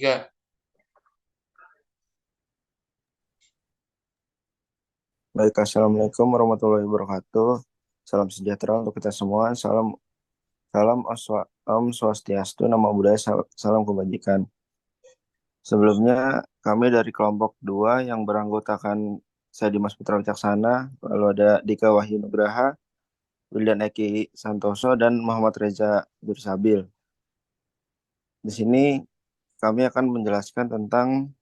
Ya, Baik, Assalamualaikum warahmatullahi wabarakatuh. Salam sejahtera untuk kita semua. Salam Om Swastiastu, Namo Buddhaya, salam kebajikan. Sebelumnya, kami dari kelompok 2 yang beranggotakan saya Dimas Putra Wicaksana, lalu ada Dika Wahyu Nugraha, Wildan Eki Santoso, dan Muhammad Reza Dursabil. Di sini kami akan menjelaskan tentang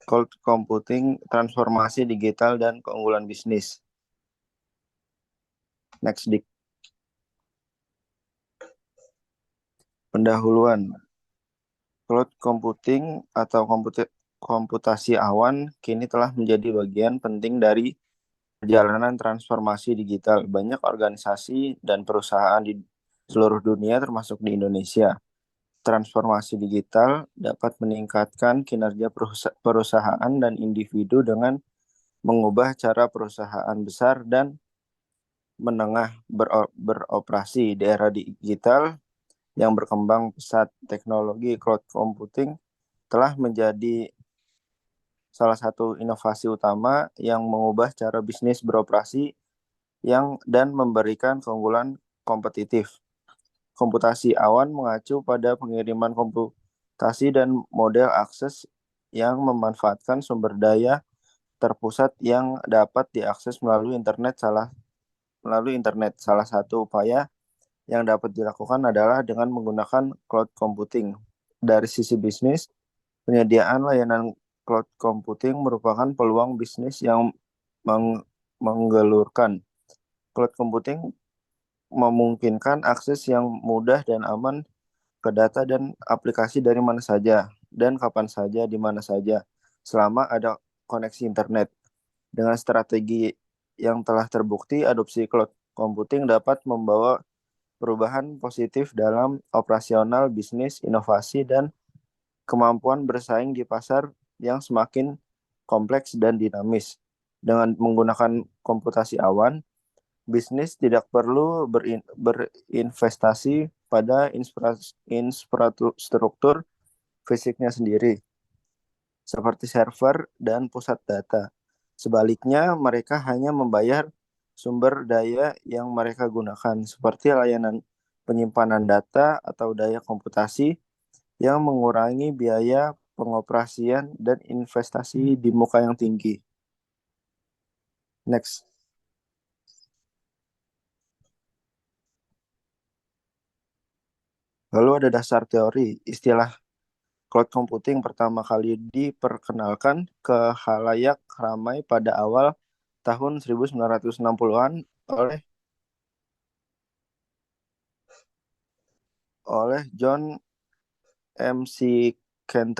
cloud computing, transformasi digital, dan keunggulan bisnis. Next, Dik. Pendahuluan. Cloud computing atau komputasi awan kini telah menjadi bagian penting dari perjalanan transformasi digital banyak organisasi dan perusahaan di seluruh dunia termasuk di Indonesia. Transformasi digital dapat meningkatkan kinerja perusahaan dan individu dengan mengubah cara perusahaan besar dan menengah beroperasi di era digital yang berkembang pesat. Teknologi cloud computing telah menjadi salah satu inovasi utama yang mengubah cara bisnis beroperasi dan memberikan keunggulan kompetitif. Komputasi awan mengacu pada pengiriman komputasi dan model akses yang memanfaatkan sumber daya terpusat yang dapat diakses melalui internet. Salah satu upaya yang dapat dilakukan adalah dengan menggunakan cloud computing. Dari sisi bisnis, penyediaan layanan cloud computing merupakan peluang bisnis yang menggelurkan. Cloud computing memungkinkan akses yang mudah dan aman ke data dan aplikasi dari mana saja dan kapan saja di mana saja selama ada koneksi internet. Dengan strategi yang telah terbukti, adopsi cloud computing dapat membawa perubahan positif dalam operasional bisnis, inovasi, dan kemampuan bersaing di pasar yang semakin kompleks dan dinamis. Dengan menggunakan komputasi awan, bisnis tidak perlu berinvestasi pada infrastruktur fisiknya sendiri, seperti server dan pusat data. Sebaliknya, mereka hanya membayar sumber daya yang mereka gunakan, seperti layanan penyimpanan data atau daya komputasi yang mengurangi biaya pengoperasian dan investasi di muka yang tinggi. Next. Lalu ada dasar teori. Istilah cloud computing pertama kali diperkenalkan ke khalayak ramai pada awal tahun 1960-an oleh oleh John McCain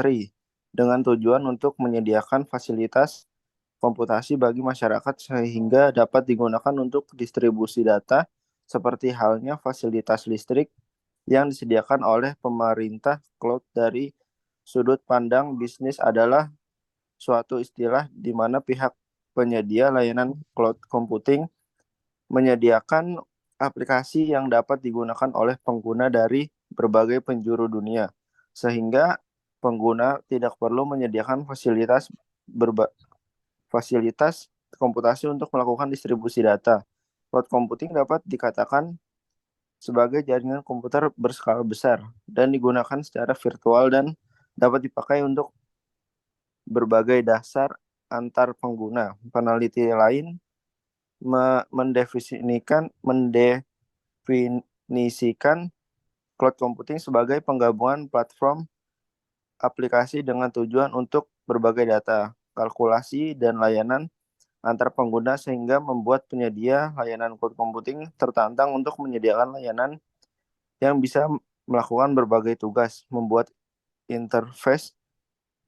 dengan tujuan untuk menyediakan fasilitas komputasi bagi masyarakat sehingga dapat digunakan untuk distribusi data seperti halnya fasilitas listrik yang disediakan oleh pemerintah. Cloud dari sudut pandang bisnis adalah suatu istilah di mana pihak penyedia layanan cloud computing menyediakan aplikasi yang dapat digunakan oleh pengguna dari berbagai penjuru dunia, sehingga pengguna tidak perlu menyediakan fasilitas komputasi untuk melakukan distribusi data. Cloud computing dapat dikatakan sebagai jaringan komputer berskala besar dan digunakan secara virtual dan dapat dipakai untuk berbagai dasar antar pengguna. Peneliti lain mendefinisikan cloud computing sebagai penggabungan platform aplikasi dengan tujuan untuk berbagai data, kalkulasi, dan layanan antar pengguna sehingga membuat penyedia layanan cloud computing tertantang untuk menyediakan layanan yang bisa melakukan berbagai tugas, membuat interface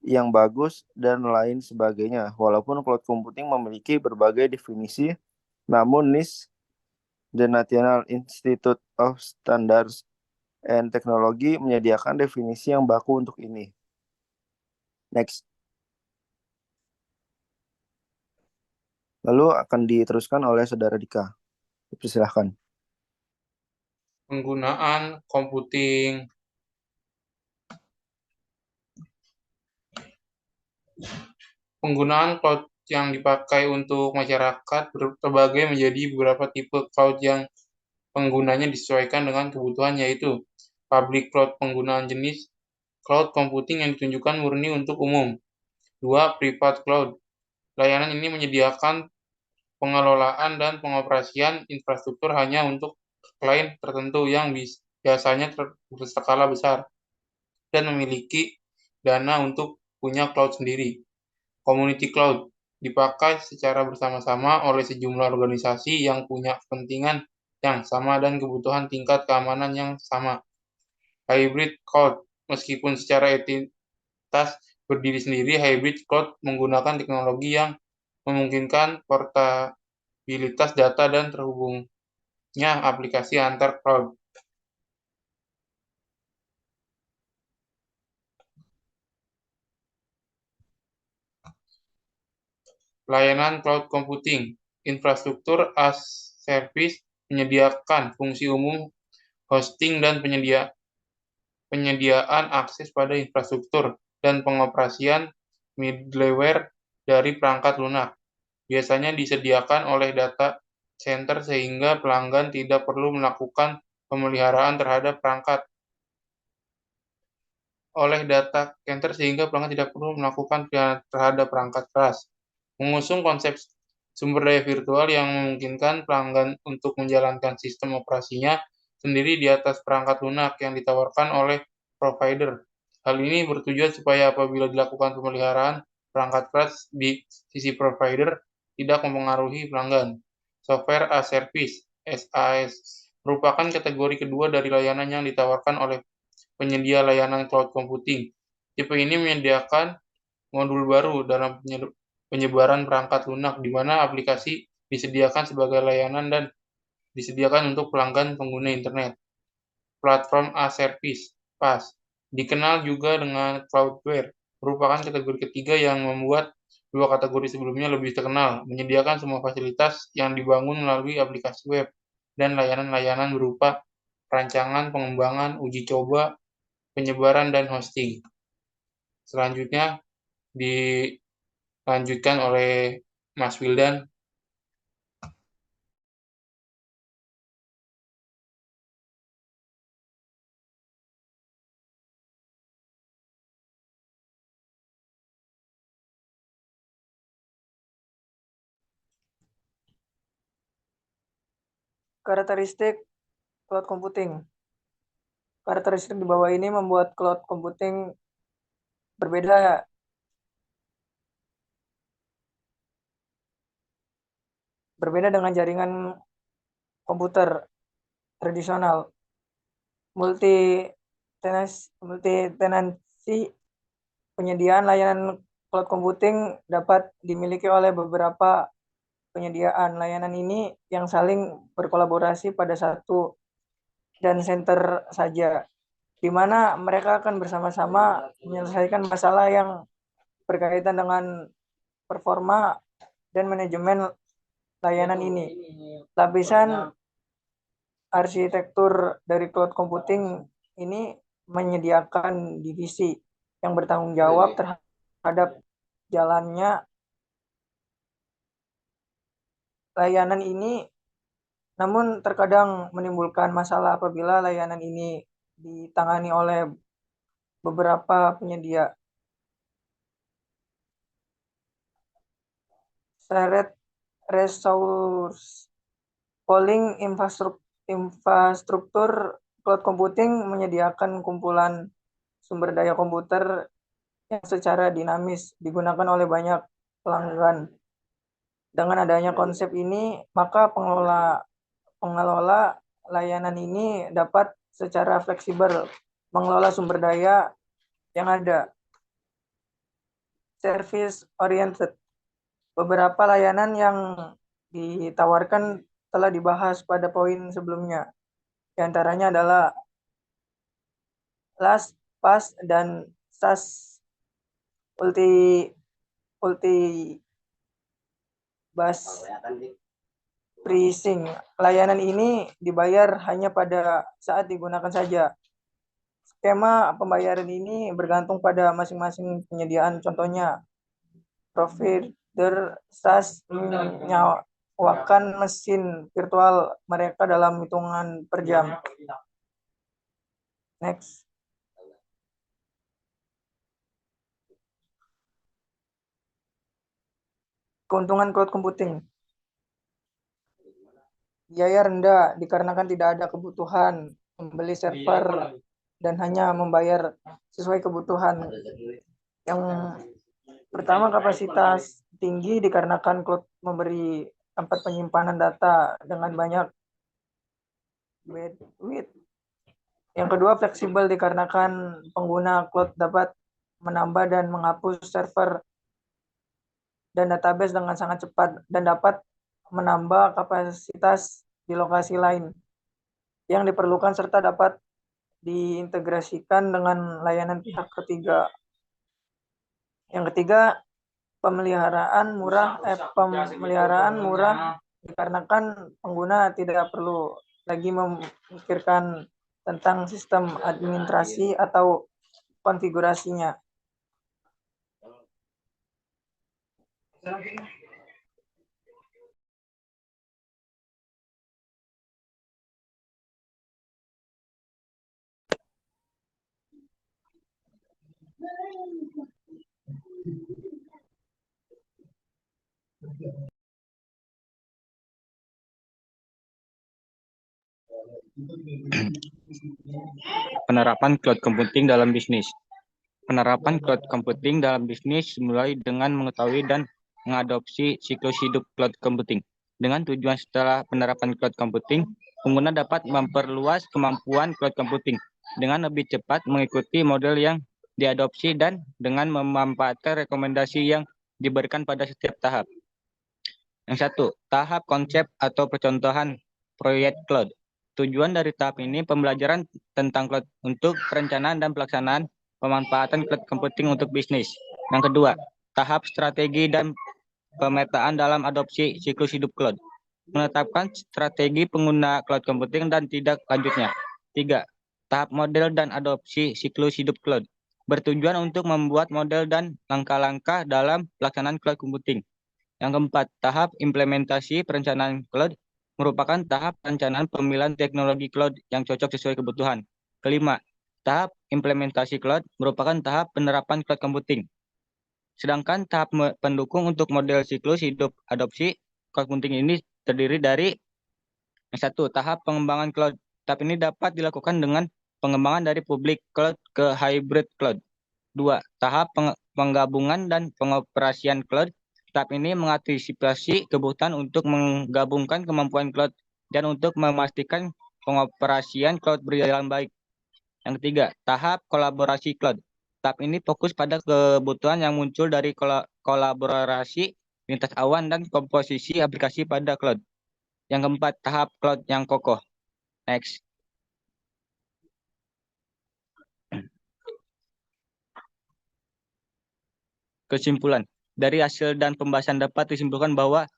yang bagus, dan lain sebagainya. Walaupun cloud computing memiliki berbagai definisi, namun NIST, The National Institute of Standards and Technology, menyediakan definisi yang baku untuk ini. Next. Lalu akan diteruskan oleh Saudara Dika. Silahkan. penggunaan computing Penggunaan cloud yang dipakai untuk masyarakat terbagi menjadi beberapa tipe cloud yang penggunanya disesuaikan dengan kebutuhan, yaitu public cloud, penggunaan jenis cloud computing yang ditunjukkan murni untuk umum. 2. Private cloud. Layanan ini menyediakan pengelolaan dan pengoperasian infrastruktur hanya untuk klien tertentu yang biasanya berskala besar dan memiliki dana untuk punya cloud sendiri. Community cloud dipakai secara bersama-sama oleh sejumlah organisasi yang punya kepentingan yang sama dan kebutuhan tingkat keamanan yang sama. Hybrid cloud, meskipun secara entitas berdiri sendiri, hybrid cloud menggunakan teknologi yang memungkinkan portabilitas data dan terhubungnya aplikasi antar cloud. Layanan cloud computing, infrastruktur as service menyediakan fungsi umum hosting dan penyediaan akses pada infrastruktur dan pengoperasian middleware dari perangkat lunak. Biasanya disediakan oleh data center sehingga pelanggan tidak perlu melakukan pemeliharaan terhadap perangkat terhadap perangkat keras. Mengusung konsep sumber daya virtual yang memungkinkan pelanggan untuk menjalankan sistem operasinya sendiri di atas perangkat lunak yang ditawarkan oleh provider. Hal ini bertujuan supaya apabila dilakukan pemeliharaan perangkat keras di sisi provider tidak mempengaruhi pelanggan. Software as Service (SaaS) merupakan kategori kedua dari layanan yang ditawarkan oleh penyedia layanan cloud computing. Tipe ini menyediakan modul baru dalam penyebaran perangkat lunak, di mana aplikasi disediakan sebagai layanan dan disediakan untuk pelanggan pengguna internet. Platform as Service (PaaS) dikenal juga dengan Cloudware, merupakan kategori ketiga yang membuat dua kategori sebelumnya lebih terkenal, menyediakan semua fasilitas yang dibangun melalui aplikasi web dan layanan-layanan berupa perancangan, pengembangan, uji coba, penyebaran, dan hosting. Selanjutnya dilanjutkan oleh Mas Wildan. Karakteristik cloud computing. Karakteristik di bawah ini membuat cloud computing berbeda dengan jaringan komputer tradisional. Multi-tenancy, penyediaan layanan cloud computing dapat dimiliki oleh beberapa penyediaan layanan ini yang saling berkolaborasi pada satu dan center saja, di mana mereka akan bersama-sama menyelesaikan masalah yang berkaitan dengan performa dan manajemen layanan ini. Lapisan arsitektur dari cloud computing ini menyediakan divisi yang bertanggung jawab terhadap jalannya layanan ini, namun terkadang menimbulkan masalah apabila layanan ini ditangani oleh beberapa penyedia. Shared resource pooling infrastruktur cloud computing menyediakan kumpulan sumber daya komputer yang secara dinamis digunakan oleh banyak pelanggan. Dengan adanya konsep ini, maka pengelola layanan ini dapat secara fleksibel mengelola sumber daya yang ada. Service oriented. Beberapa layanan yang ditawarkan telah dibahas pada poin sebelumnya. Di antaranya adalah LAS, PaaS, dan SaaS. Bus pricing. Layanan ini dibayar hanya pada saat digunakan saja. Skema pembayaran ini bergantung pada masing-masing penyediaan. Contohnya, provider SaaS menyewakan mesin virtual mereka dalam hitungan per jam. Next. Keuntungan cloud computing. Biaya rendah dikarenakan tidak ada kebutuhan membeli server dan hanya membayar sesuai kebutuhan. Yang pertama, kapasitas tinggi dikarenakan cloud memberi tempat penyimpanan data dengan banyak bandwidth. Yang kedua, fleksibel dikarenakan pengguna cloud dapat menambah dan menghapus server dan database dengan sangat cepat dan dapat menambah kapasitas di lokasi lain yang diperlukan serta dapat diintegrasikan dengan layanan pihak ketiga. Yang ketiga, pemeliharaan murah dikarenakan pengguna tidak perlu lagi memikirkan tentang sistem administrasi atau konfigurasinya. Penerapan cloud computing dalam bisnis. Penerapan cloud computing dalam bisnis dimulai dengan mengetahui dan mengadopsi siklus hidup cloud computing. Dengan tujuan setelah penerapan cloud computing, pengguna dapat memperluas kemampuan cloud computing dengan lebih cepat mengikuti model yang diadopsi dan dengan memanfaatkan rekomendasi yang diberikan pada setiap tahap. Yang satu, tahap konsep atau percontohan proyek cloud. Tujuan dari tahap ini pembelajaran tentang cloud untuk perencanaan dan pelaksanaan pemanfaatan cloud computing untuk bisnis. Yang kedua, tahap strategi dan pemetaan dalam adopsi siklus hidup cloud. Menetapkan strategi pengguna cloud computing dan tidak lanjutnya. Tiga, tahap model dan adopsi siklus hidup cloud. Bertujuan untuk membuat model dan langkah-langkah dalam pelaksanaan cloud computing. Yang keempat, tahap implementasi perencanaan cloud merupakan tahap perencanaan pemilihan teknologi cloud yang cocok sesuai kebutuhan. Kelima, tahap implementasi cloud merupakan tahap penerapan cloud computing. Sedangkan tahap pendukung untuk model siklus hidup adopsi cloud computing ini terdiri dari yang satu, tahap pengembangan cloud. Tahap ini dapat dilakukan dengan pengembangan dari public cloud ke hybrid cloud. Dua, tahap penggabungan dan pengoperasian cloud. Tahap ini mengantisipasi kebutuhan untuk menggabungkan kemampuan cloud dan untuk memastikan pengoperasian cloud berjalan baik. Yang ketiga, tahap kolaborasi cloud. Tahap ini fokus pada kebutuhan yang muncul dari kolaborasi lintas awan dan komposisi aplikasi pada cloud. Yang keempat, tahap cloud yang kokoh. Next. Kesimpulan. Dari hasil dan pembahasan dapat disimpulkan bahwa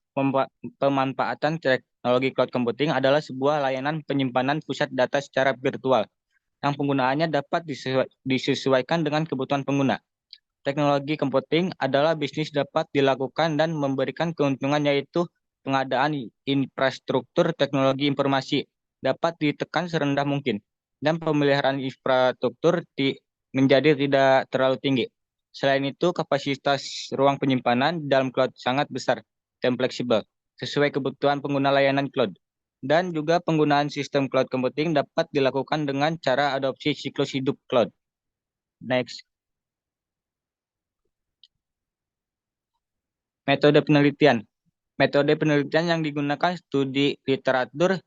pemanfaatan teknologi cloud computing adalah sebuah layanan penyimpanan pusat data secara virtual yang penggunaannya dapat disesuaikan dengan kebutuhan pengguna. Teknologi computing adalah bisnis dapat dilakukan dan memberikan keuntungan yaitu pengadaan infrastruktur teknologi informasi dapat ditekan serendah mungkin dan pemeliharaan infrastruktur menjadi tidak terlalu tinggi. Selain itu, kapasitas ruang penyimpanan dalam cloud sangat besar dan fleksibel, sesuai kebutuhan pengguna layanan cloud. Dan juga penggunaan sistem cloud computing dapat dilakukan dengan cara adopsi siklus hidup cloud. Next. Metode penelitian. Metode penelitian yang digunakan studi literatur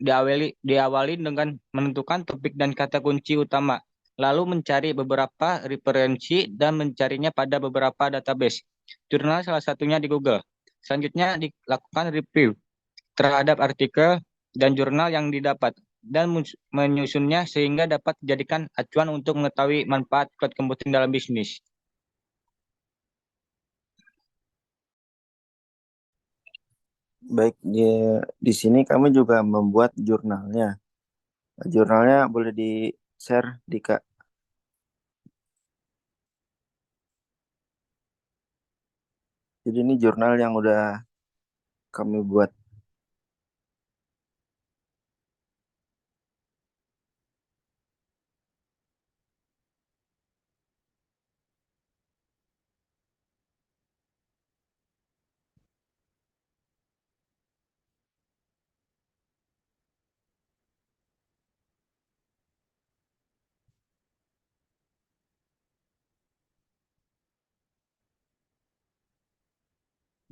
diawali dengan menentukan topik dan kata kunci utama, lalu mencari beberapa referensi dan mencarinya pada beberapa database. Jurnal salah satunya di Google. Selanjutnya dilakukan review terhadap artikel dan jurnal yang didapat dan menyusunnya sehingga dapat dijadikan acuan untuk mengetahui manfaat cloud computing dalam bisnis. Baik, di sini kami juga membuat jurnalnya. Jurnalnya boleh di-share, Dika. Jadi ini jurnal yang udah kami buat.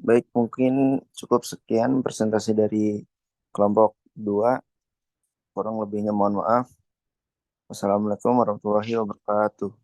Baik, mungkin cukup sekian presentasi dari kelompok 2. Kurang lebihnya mohon maaf. Wassalamualaikum warahmatullahi wabarakatuh.